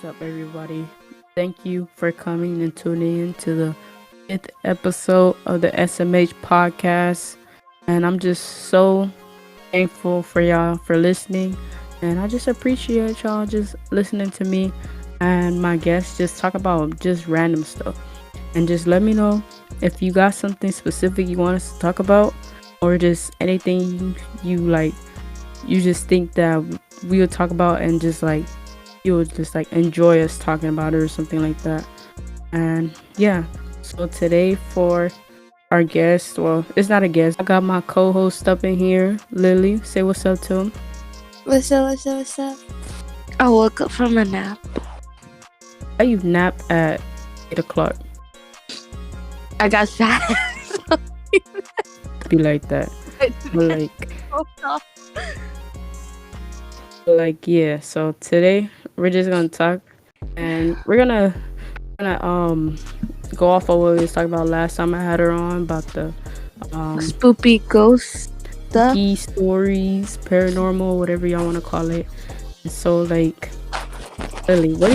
up, everybody? Thank you for coming and tuning in to the fifth episode of the SMH podcast. And I'm just so thankful for y'all for listening. And I just appreciate y'all just listening to me and my guests just talk about just random stuff. And just let me know if you got something specific you want us to talk about, or just anything you like, you just think that we would talk about, and just like you would just like enjoy us talking about it or something like that. And yeah, so today for our guest, well, it's not a guest, I got my co-host up in here. Lily, say what's up to him. What's up? I woke up from a nap. Why you nap at 8 o'clock? I got sad. Be like that. But like yeah, so today we're just gonna talk, and we're gonna go off of what we was talking about last time I had her on, about the Spoopy ghost stuff. key stories, paranormal, whatever y'all want to call it. And so like, Lily, what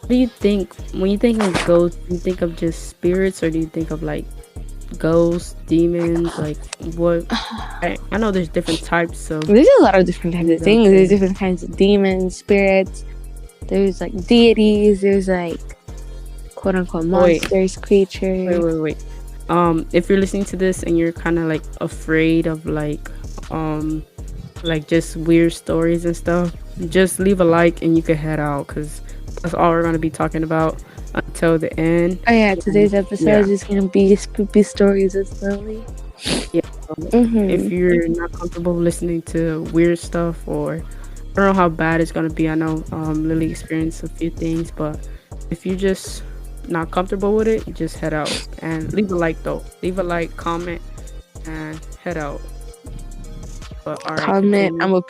do you think when you think of ghosts? Do you think of just spirits, or do you think of like ghosts, demons? Like what? I know there's different types of. There's a lot of different kinds of things. There's different kinds of demons, spirits. There's like deities. There's like quote unquote monsters, creatures. Wait. If you're listening to this and you're kind of like afraid of like just weird stories and stuff, just leave a like and you can head out, because that's all we're gonna be talking about until the end. Oh yeah, today's episode is gonna be spooky stories with Lily. Yeah. If you're not comfortable listening to weird stuff, or I don't know how bad it's gonna be. I know Lily experienced a few things, but if you just not comfortable with it, just head out. And leave a like though. Leave a like, comment, and head out. But all right, comment. I'm a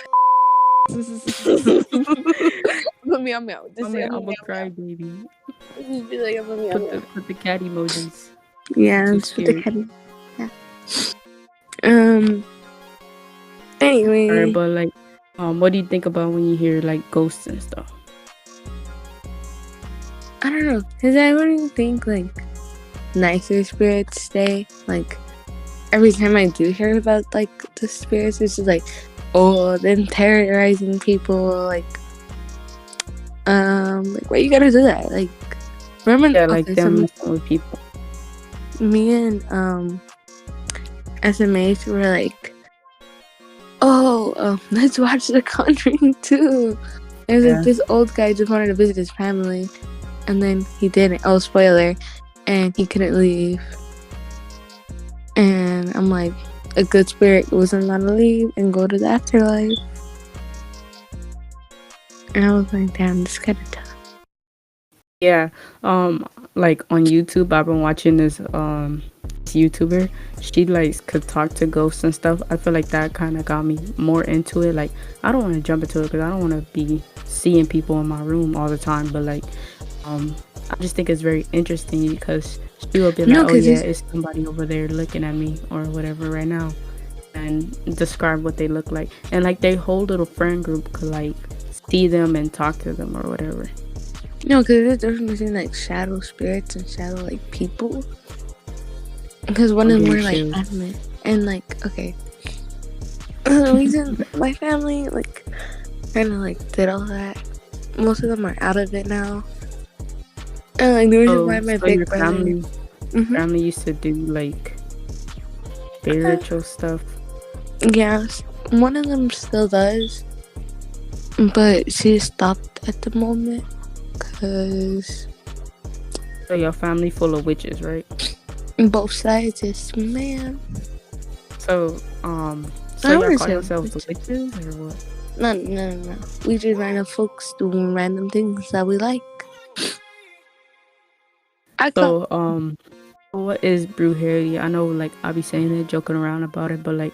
meow. Just say I'm a cry baby. Just be like, I'm a meow. Put the cat emojis. Yeah, let's put the cat. Yeah. Anyway. Alright, but like, what do you think about when you hear like ghosts and stuff? I don't know, because I wouldn't think like nicer spirits stay. Like every time I do hear about like the spirits, it's just like, oh, then terrorizing people. Like why you gotta do that? Like, remember? Yeah, like them messing with people. Me and SMH were like, let's watch The Conjuring 2. There's like this old guy just wanted to visit his family, and then he didn't. Oh, spoiler! And he couldn't leave. And I'm like, a good spirit wasn't allowed to leave and go to the afterlife. And I was like, damn, this is kind of tough. Yeah, like on YouTube, I've been watching this YouTuber. She like could talk to ghosts and stuff. I feel like that kind of got me more into it. Like, I don't want to jump into it because I don't want to be seeing people in my room all the time. But like, I just think it's very interesting, because she will be like, oh yeah, it's somebody over there looking at me or whatever right now, and describe what they look like. And like, their whole little friend group could like see them and talk to them or whatever. No, because there's a difference between like shadow spirits and shadow like people. Because one is more like animate. And like, okay, the reason my family like kind of like did all that, most of them are out of it now. And like the reason why my big brother, family used to do like spiritual stuff. Yes, one of them still does, but she stopped at the moment. Cause so your family full of witches, right? Both sides, yes, ma'am. So y'all call yourselves the witches or what? No. We just random folks doing random things that we like. What is Brew Hoodie? I know, like, I'll be saying it, joking around about it, but like,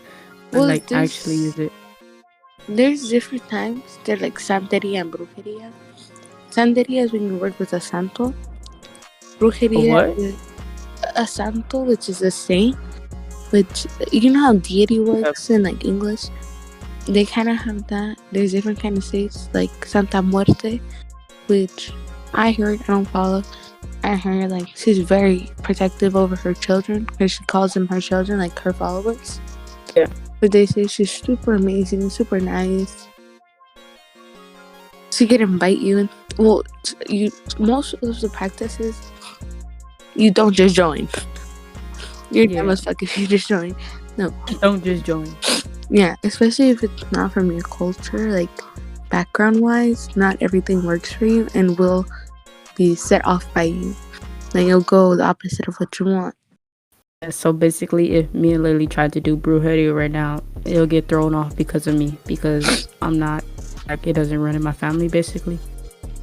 actually, is it? There's different times. They're like Santeria and Brew Hoodie. Santeria is when you work with a santo. Brew Hoodie is a santo, which is a saint. Which, you know how deity works in like English? They kind of have that. There's different kind of saints, like Santa Muerte, which I heard, I don't follow. I heard like she's very protective over her children because she calls them her children, like her followers. Yeah. But they say she's super amazing, super nice. She can invite you, and well, you most of the practices you don't just join. You're dumb as fuck if you just join. No, don't just join. Yeah, especially if it's not from your culture, like background wise, not everything works for you and will be set off by you. Like you'll go the opposite of what you want. Yeah, so basically, if me and Lily tried to do Brew Hoodie right now, it'll get thrown off because of me, because I'm not, like, it doesn't run in my family, basically.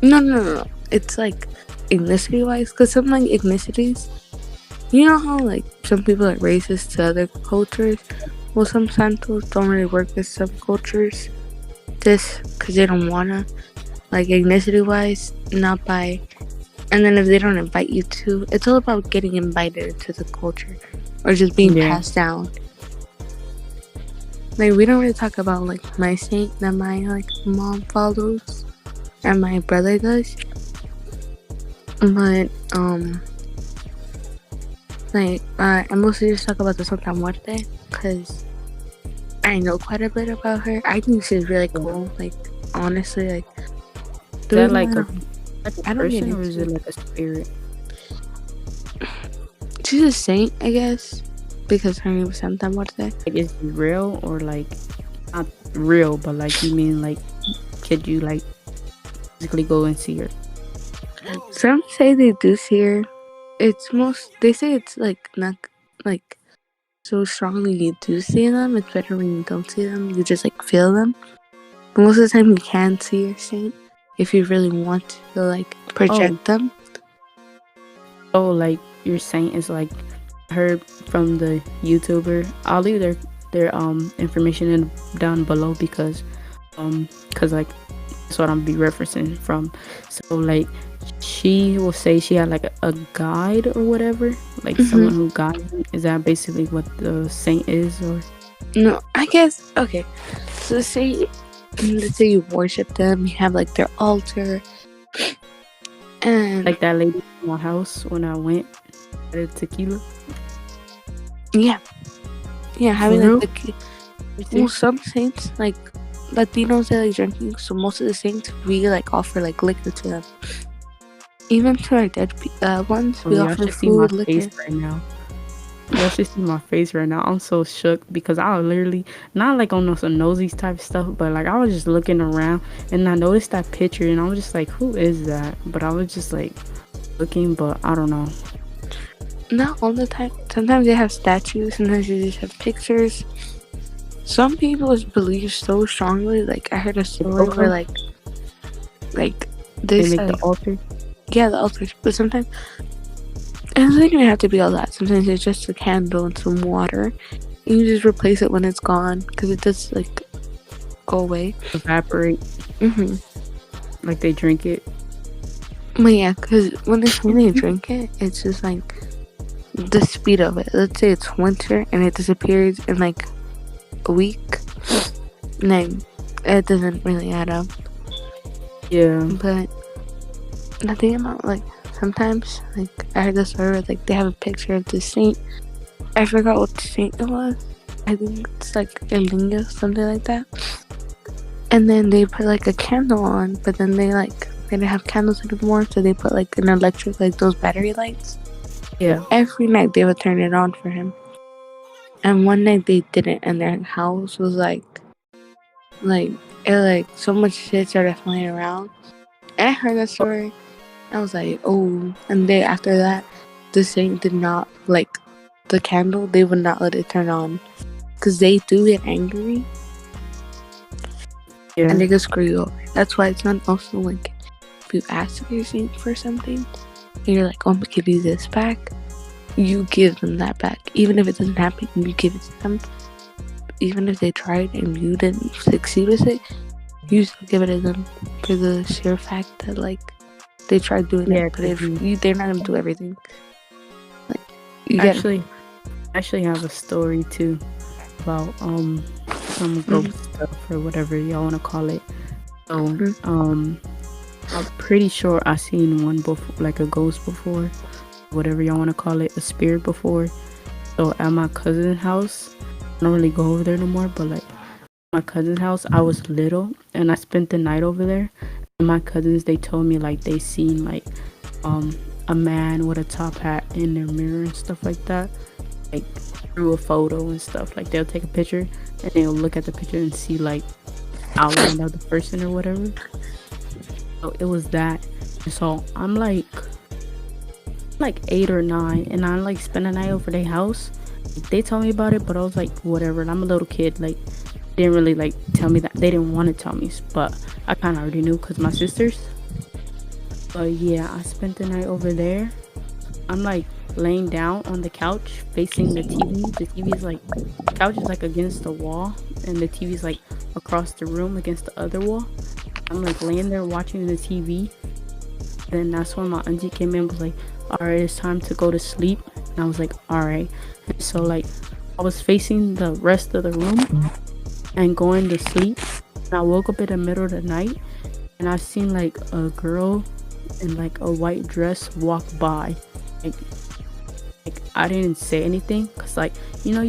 No. It's like ethnicity wise, because some like ethnicities, you know how like some people are racist to other cultures? Well, some Santos don't really work with some cultures just because they don't want to. Like ethnicity wise, not by. And then if they don't invite you to, it's all about getting invited into the culture or just being passed down. Like we don't really talk about like my saint that my like mom follows and my brother does. But like I mostly just talk about the Santa Muerte because I know quite a bit about her. I think she's really cool. Like honestly, like is that like a person or is it like a spirit? She's a saint, I guess, because her name is Santa Muerte. Like, is it real or like not real, but like you mean like could you like physically go and see her? Some say they do see her. They say it's like not like so strongly you do see them. It's better when you don't see them. You just like feel them. But most of the time you can see your saint if you really want to like project them. Oh, like your saint is like heard from the YouTuber. I'll leave their information down below because like that's what I'm be referencing from. So like she will say she had like a guide or whatever, like someone who guides them. Is that basically what the saint is? Or no, I guess okay. So let's say you worship them, you have like their altar, and like that lady in my house when I went at tequila. Yeah, having like well, some saints like Latinos they like drinking, so most of the saints we like offer like liquor to them. Even to our dead ones, we offer food, liquor. Right now. Y'all should see my face right now. I'm so shook because I was literally not like on some nosy type stuff, but like I was just looking around and I noticed that picture and I was just like, who is that? But I was just like looking, but I don't know. Not all the time. Sometimes they have statues, sometimes they just have pictures. Some people believe so strongly. Like I heard a story where like they make the altar. Yeah, the altar. But sometimes it doesn't even have to be all that. Sometimes it's just a candle and some water. And you just replace it when it's gone because it does like go away, evaporate. Like they drink it. But yeah, because when they drink it, it's just like the speed of it. Let's say it's winter and it disappears in like a week. And then it doesn't really add up. Yeah. But the thing about like sometimes like I heard this story where like they have a picture of the saint. I forgot what saint it was. I think it's like El Niño, something like that. And then they put like a candle on, but then they didn't have candles anymore, so they put like an electric, like those battery lights. Yeah. Every night they would turn it on for him. And one night they didn't, and their house was like so much shit started flying around. And I heard that story. I was like, oh. And then after that, the saint did not like the candle. They would not let it turn on because they do get angry. Yeah. And they can screw you over. That's why it's not also like if you ask your saint for something and you're like, oh, I'm gonna give you this back, you give them that back. Even if it doesn't happen, you give it to them. Even if they tried and you didn't succeed with it, you still give it to them for the sheer fact that like they tried doing it. But if they're not gonna do everything. Like you actually have a story too about some ghost stuff or whatever y'all want to call it. So I'm pretty sure I seen one before, like a ghost before, whatever y'all want to call it, a spirit before. So at my cousin's house, I don't really go over there no more, but like my cousin's house, I was little and I spent the night over there. And my cousins, they told me like they seen like um a man with a top hat in their mirror and stuff like that, like through a photo and stuff. Like they'll take a picture and they'll look at the picture and see like outline of the person or whatever. So it was that. And so I'm like 8 or 9, and I like spent a night over their house. Like, they told me about it, but I was like, whatever. And I'm a little kid, like didn't really like tell me that. They didn't want to tell me, but I kind of already knew because my sisters. But yeah, I spent the night over there. I'm like laying down on the couch facing the TV. The TV is like, the couch is like against the wall, and the TV is like across the room against the other wall. I'm like laying there watching the TV. Then that's when my auntie came in and was like, alright, it's time to go to sleep. And I was like, alright. And so like I was facing the rest of the room and going to sleep. And I woke up in the middle of the night and I seen like a girl in like a white dress walk by. Like, like I didn't say anything because like you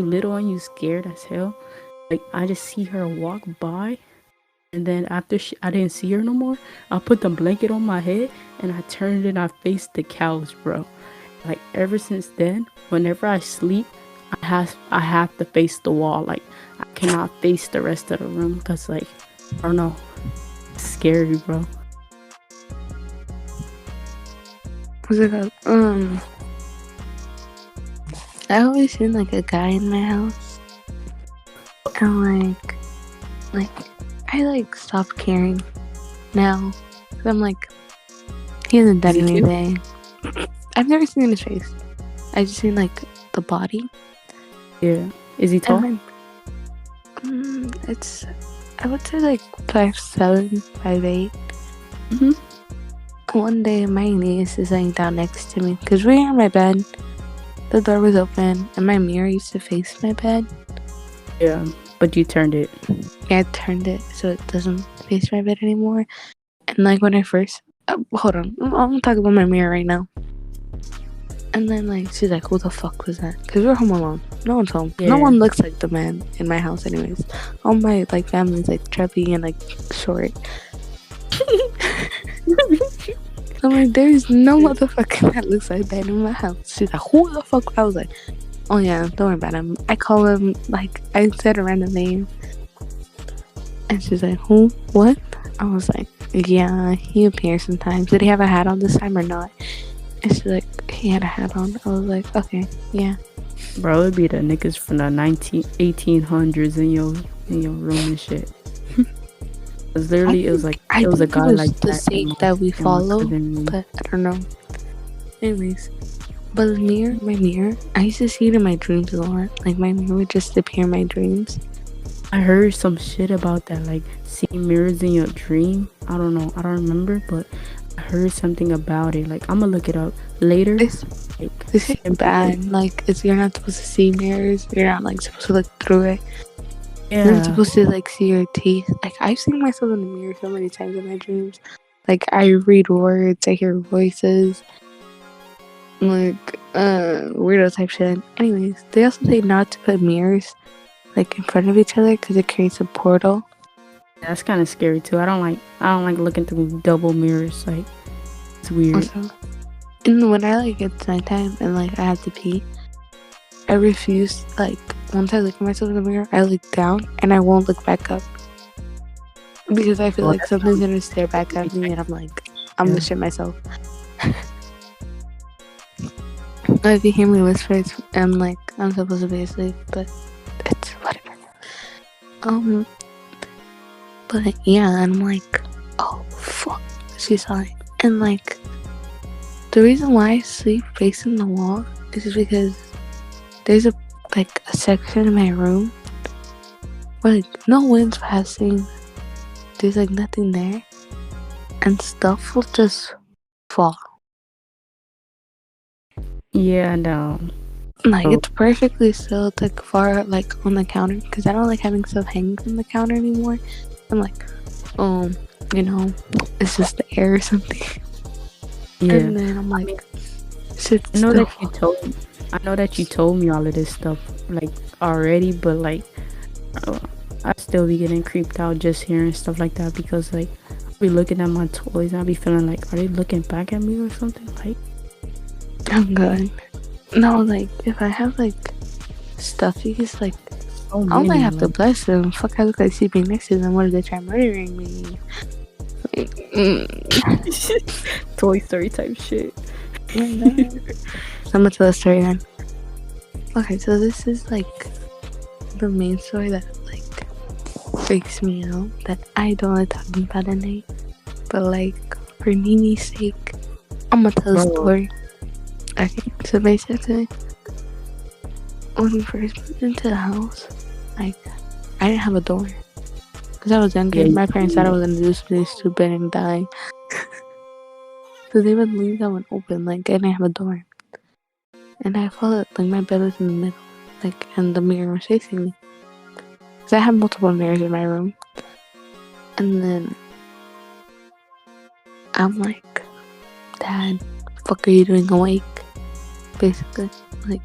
little and you scared as hell. Like I just see her walk by, and then after I didn't see her no more, I put the blanket on my head and I turned and I faced the couch, bro. Like ever since then, whenever I sleep, I have to face the wall. Like I cannot face the rest of the room because like I don't know, it's scary, bro. What's it called? I always seen like a guy in my house, and like I like stopped caring now. I'm like, he hasn't done anything. I've never seen his face. I just seen like the body. Yeah, is he tall? It's, I would say like 5'7", 5'8". One day my niece is laying down next to me because we were in my bed. The door was open and my mirror used to face my bed. Yeah, but you turned it. Yeah, I turned it so it doesn't face my bed anymore. And like when I first, hold on, I'm gonna talk about my mirror right now. And then like she's like, who the fuck was that? Because we're home alone. No one's home. Yeah. No one looks like the man in my house anyways. All my like family's like chubby and like short. I'm like, there's no motherfucker that looks like that in my house. She's like, who the fuck? I was like, oh yeah, don't worry about him. I call him, like, I said a random name. And she's like, who? What? I was like, yeah, he appears sometimes. Did he have a hat on this time or not? And she's like, he had a hat on. I was like, okay, yeah. Bro, it'd be the niggas from the 1800s in your room and shit. Cause literally, it was like it was a guy like the sake that we follow, but I don't know. Anyways, but my mirror, I used to see it in my dreams a lot. Like my mirror would just appear in my dreams. I heard some shit about that, like seeing mirrors in your dream. I don't know, I don't remember, but I heard something about it. Like I'm gonna look it up later. This is bad. Like you're not supposed to see mirrors. You're not like supposed to look through it. Yeah. You're not supposed to like see your teeth. Like I've seen myself in the mirror so many times in my dreams. Like I read words, I hear voices, like weirdo type shit. Anyways, they also say not to put mirrors like in front of each other because it creates a portal. That's kind of scary too. I don't like looking through double mirrors. Like it's weird. Also, and when I like it's nighttime and like I have to pee, I refuse. Like once I look at myself in the mirror, I look down and I won't look back up because I feel like something's gonna stare back at me and I'm like, I'm gonna shit myself. If you hear me whisper, I'm like, I'm supposed to be asleep, but it's whatever. But yeah, and I'm like, oh fuck, she saw it. And like, the reason why I sleep facing the wall is because there's a section in my room where like no wind's passing, there's like nothing there, and stuff will just fall. Yeah, no. Like it's perfectly still like far like on the counter because I don't like having stuff hanging from the counter anymore. I'm like, you know, it's just the air or something. Yeah. And then I'm like, sit I know still. that you told me all of this stuff like already, but like uh, I still be getting creeped out just hearing stuff like that because like I'll be looking at my toys and I'll be feeling like, are they looking back at me or something? Like, I'm good. No, like if I have like stuffies, like so I might many. have to Like, bless them. Fuck, I look like sleeping next to them. What if they try murdering me? Like, Toy Story type shit. so I'm gonna tell a story then. Okay, so this is like the main story that like freaks me out that I don't like talking about at night. But like for Nini's sake, I'm gonna tell a story. Okay, so basically, when we first moved into the house, like I didn't have a door because I was younger. Yeah, My parents thought I was gonna do something stupid and die, so they would leave that one open. Like I didn't have a door, and I felt like my bed was in the middle, like and the mirror was facing me. Because I have multiple mirrors in my room, and then I'm like, Dad, fuck are you doing awake? Basically, like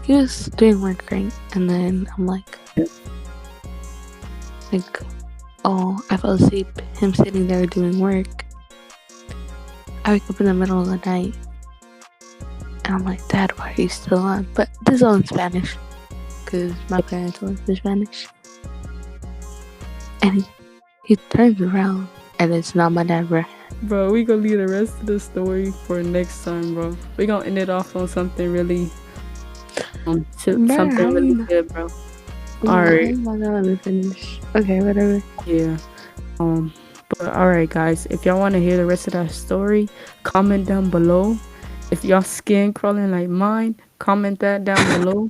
he was doing work, right? And then I'm like, oh, I fell asleep. Him sitting there doing work. I wake up in the middle of the night, and I'm like, Dad, why are you still on? But this is all in Spanish, because my parents were Spanish. And he turns around, and it's not my dad, bro. Bro, we gonna leave the rest of the story for next time, bro. We gonna end it off on something really, something really good, bro. Alright. I'm not gonna finish. Okay, whatever. Yeah. But alright, guys. If y'all want to hear the rest of that story, comment down below. If y'all skin crawling like mine, comment that down below.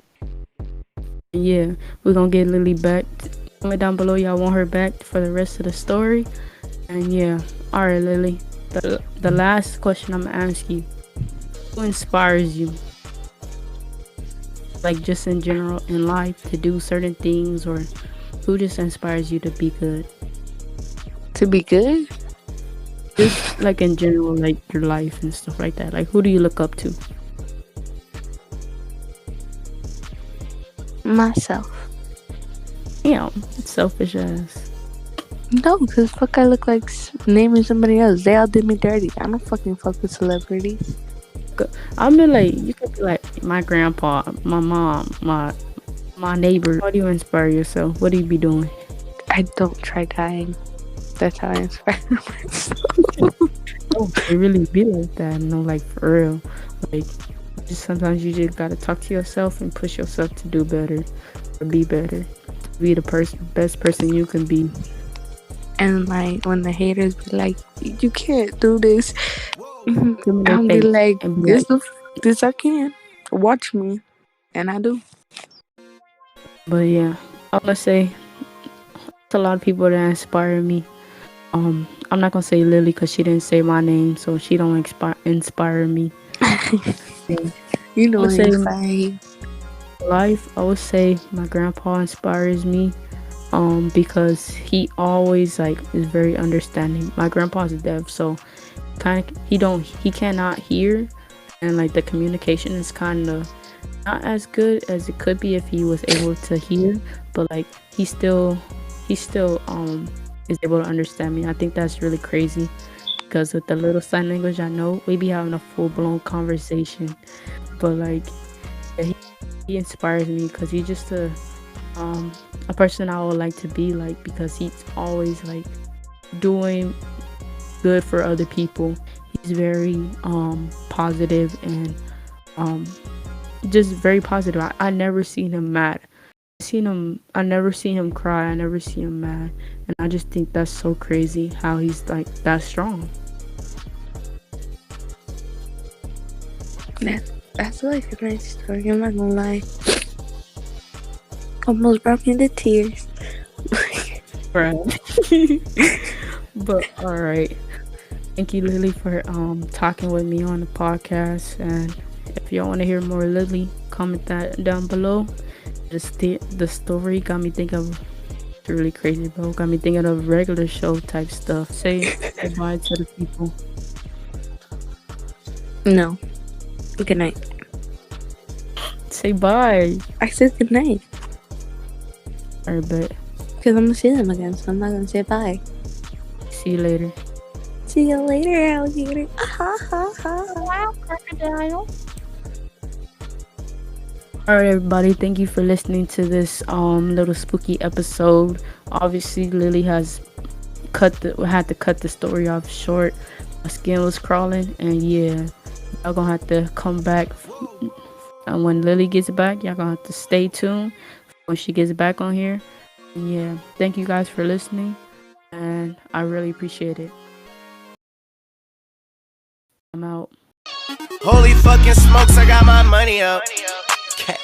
Yeah, we're gonna get Lily back. Comment down below y'all want her back for the rest of the story. And yeah, alright, Lily. The last question I'm gonna ask you: who inspires you? Like just in general in life to do certain things, or who just inspires you to be good? To be good? Just like in general, like your life and stuff like that. Like who do you look up to? Myself. Damn, it's selfish ass. No, because fuck, I look like naming somebody else. They all did me dirty. I don't fucking fuck with celebrities. I mean, like you could be like my grandpa, my mom, my neighbor. How do you inspire yourself? What do you be doing? I don't try dying. That's how I inspire myself. Oh, it really be like that. No, like for real. Like just sometimes you just gotta talk to yourself and push yourself to do better, or be better, to be the best person you can be. And like when the haters be like, "You can't do this," I'll be face like, and be like, "This I can. Watch me," and I do. but yeah, I wanna say it's a lot of people that inspire me. I'm not gonna say Lily because she didn't say my name, so she don't inspire me. You know, I would say inspire life. I would say my grandpa inspires me. Because he always like is very understanding. My grandpa's deaf, so he cannot hear, and like the communication is kind of not as good as it could be if he was able to hear, but like he still is able to understand me. I think that's really crazy because with the little sign language I know, we be having a full-blown conversation, but like yeah, he inspires me because he's just a person I would like to be like, because he's always like doing good for other people. He's very positive and just very positive. I never seen him mad. I never seen him cry. I never seen him mad. And I just think that's so crazy how he's like that strong. That's like a nice story. I'm not gonna lie. Almost brought me to tears. Right. But all right. Thank you, Lily, for talking with me on the podcast. And if y'all want to hear more Lily, comment that down below. The story got me thinking of It's really crazy, bro. Got me thinking of regular show type stuff. Say goodbye to the people. No. Good night. Say bye. I said good night. Alright, bet. Because I'm going to see them again, so I'm not going to say bye. See you later. See you later, alligator. Wow, crocodile. Alright, everybody. Thank you for listening to this little spooky episode. Obviously, Lily has had to cut the story off short. My skin was crawling, and yeah, y'all gonna have to come back. And when Lily gets back, y'all gonna have to stay tuned when she gets back on here. And yeah, thank you guys for listening, and I really appreciate it. I'm out. Holy fucking smokes, I got my money up. Cash.